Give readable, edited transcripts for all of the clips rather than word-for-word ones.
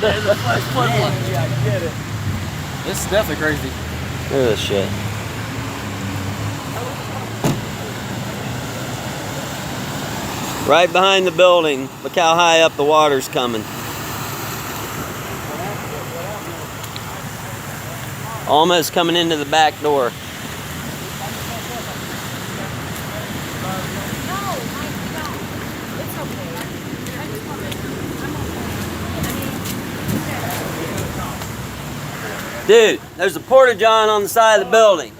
The flesh one. Yeah, I get it. This is definitely crazy. Look at this shit. Right behind the building. Look how high up the water's coming. Almost coming into the back door. Dude, there's a porta-john on the side of the building.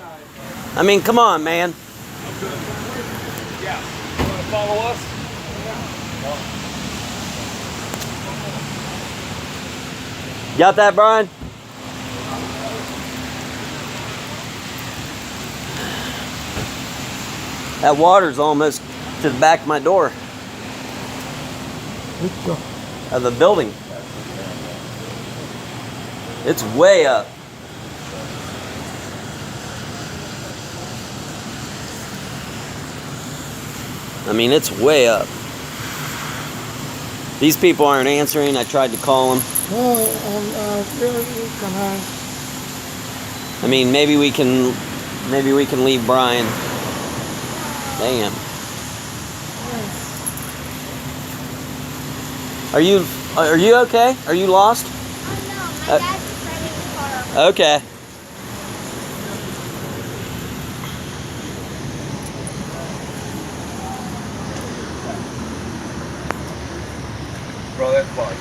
I mean, come on, man. Yeah. You want to follow us? Got that, Brian? That water's almost to the back of my door. Of the building. It's way up. I mean, it's way up. These people aren't answering. I tried to call them. I mean, maybe we can leave Brian. Damn. Are you okay? Are you lost? Oh no, my dad's just driving the car. Okay. Bro, that's fun.